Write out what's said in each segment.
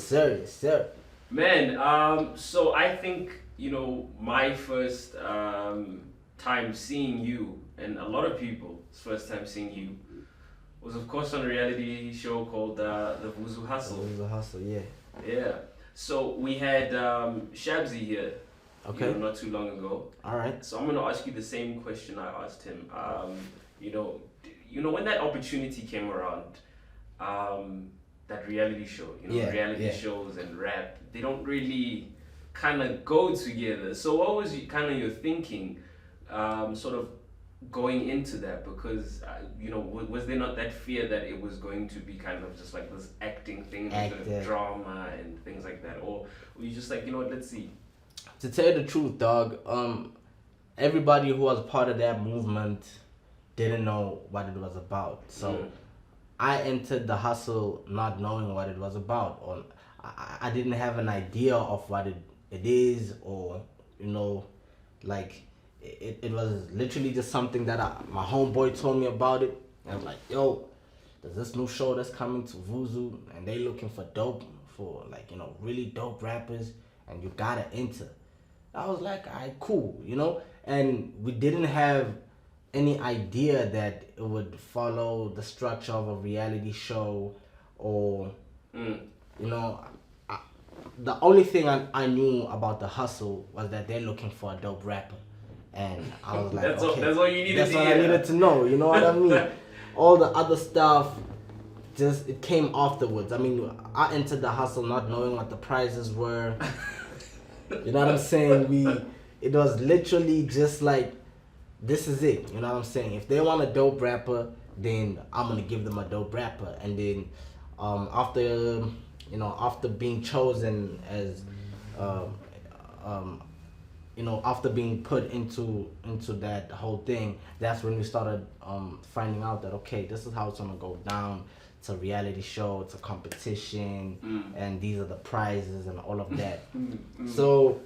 sir, yes, sir. Man, so I think, my first time seeing you, and a lot of people's first time seeing you, was of course on a reality show called the Vuzu It Hustle. was a hustle, yeah. Yeah. So we had Shabzy here, Okay. not too long ago. All right. So I'm gonna ask you the same question I asked him. When that opportunity came around, that reality show, Yeah, reality yeah. shows and rap, they don't really kind of go together. So what was kind of your thinking, sort of going into that? Because was there not that fear that it was going to be kind of just like this acting thing, a bit of Acting. drama and things like that, or were you just like, what, let's see? To tell you the truth, dog, everybody who was part of that movement didn't know what it was about. So I entered the hustle not knowing what it was about, or I didn't have an idea of what it is, or like it was literally just something that my homeboy told me about it. And I was like, yo, there's this new show that's coming to Vuzu, and they looking for really dope rappers, and you gotta enter. I was like, alright, cool, and we didn't have any idea that it would follow the structure of a reality show, or I, the only thing I knew about the hustle was that they're looking for a dope rapper, and I was like, That's okay, all you needed that's to all hear. I needed to know. You know what I mean? All the other stuff, just it came afterwards. I mean, I entered the hustle not knowing what the prizes were. You know what I'm saying? It was literally just like, this is it. You know what I'm saying? If they want a dope rapper, then I'm gonna give them a dope rapper. And then after being chosen as after being put into that whole thing, that's when we started finding out that, okay, this is how it's gonna go down. It's a reality show, it's a competition, and these are the prizes and all of that. So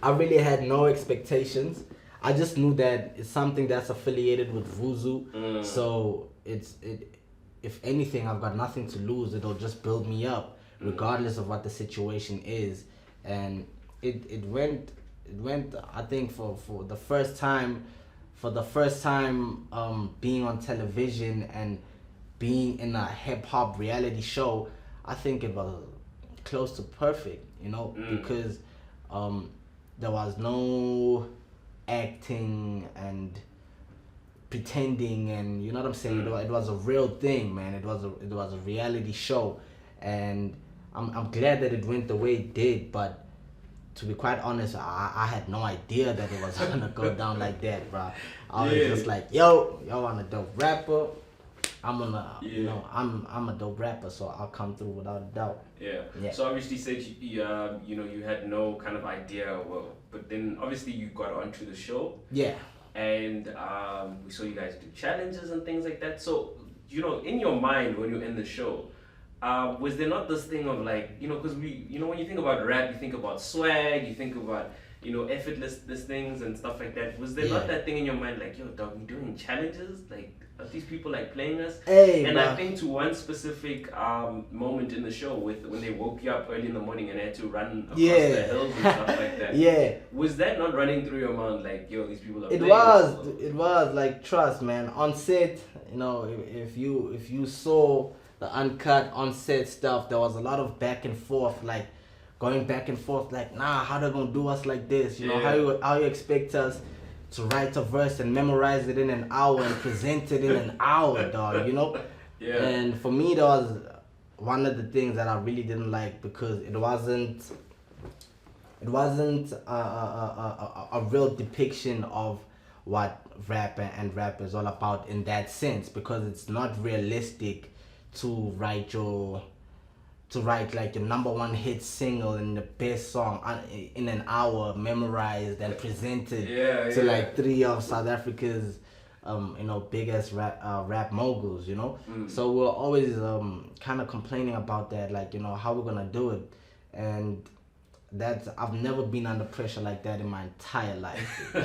I really had no expectations. I just knew that it's something that's affiliated with Vuzu. So if anything, I've got nothing to lose. It'll just build me up, regardless of what the situation is. And it went. I think for the first time, being on television and being in a hip hop reality show, I think it was close to perfect. Because there was no acting and pretending, and you know what I'm saying. It was a real thing, man. It was a reality show, and I'm glad that it went the way it did. But to be quite honest, I had no idea that it was gonna go down like that, bro. I was just like, yo, want a dope rapper? I'm gonna, I'm a dope rapper, so I'll come through without a doubt. Yeah. So obviously, said you had no kind of idea, but then obviously you got onto the show. Yeah. And we saw you guys do challenges and things like that. So in your mind when you're in the show, was there not this thing of like, because when you think about rap, you think about swag, you think about effortless things and stuff like that. Was there not that thing in your mind like, yo, dog, we doing challenges? Like, are these people like playing us? Hey, and bro. I think to one specific moment in the show when they woke you up early in the morning and had to run across the hills and stuff like that. Yeah. Was that not running through your mind like, yo, these people are playing us? It was like, trust, man. On set, if you saw the uncut on set stuff, there was a lot of back and forth, like going back and forth, like, nah, how they gonna do us like this? How you expect us to write a verse and memorize it in an hour and present it in an hour, dog, Yeah. And for me, that was one of the things that I really didn't like, because it wasn't a real depiction of what rap and rap is all about in that sense, because it's not realistic to write like your number one hit single and the best song in an hour, memorized and presented to like three of South Africa's biggest rap moguls, So we're always kind of complaining about that, like, how we're gonna do it. And I've never been under pressure like that in my entire life.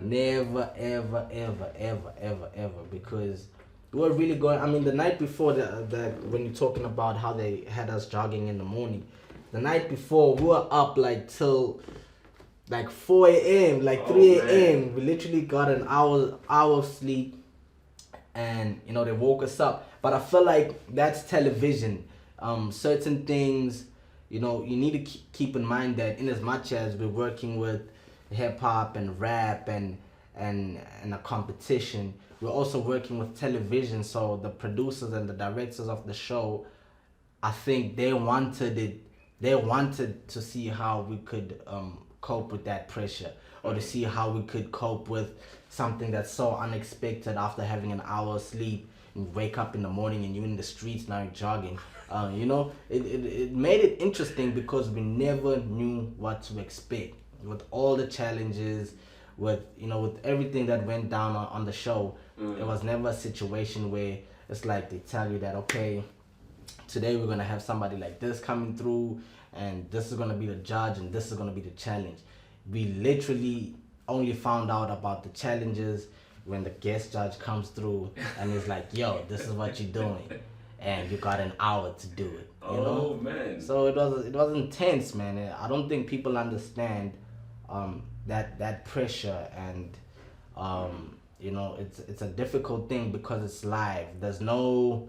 Never, ever, ever, ever, ever, ever. Because we were really going. I mean, the night before that when you're talking about how they had us jogging in the morning, the night before we were up like till like 4 a.m., like 3 a.m. We literally got an hour of sleep, and you know they woke us up. But I feel like that's television. Certain things, you know, you need to keep in mind that in as much as we're working with hip hop and rap and a competition, we're also working with television. So the producers and the directors of the show, I think they wanted it. They wanted to see how we could cope with that pressure, or to see how we could cope with something that's so unexpected after having an hour of sleep. You wake up in the morning and you're in the streets now, you're jogging. You know, it made it interesting because we never knew what to expect with all the challenges, with you know, with everything that went down on the show. It was never a situation where it's like they tell you that, okay, today we're gonna have somebody like this coming through, and this is gonna be the judge, and this is gonna be the challenge. We literally only found out about the challenges when the guest judge comes through and is like, yo, this is what you're doing, and you got an hour to do it. You know? Man. So it was intense, man. I don't think people understand that pressure, and you know, it's a difficult thing because it's live. There's no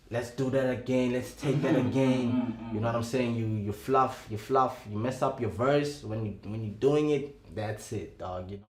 let's do that again, let's take that again. You know what I'm saying? You fluff, you mess up your verse when you're doing it, that's it, dog. You know?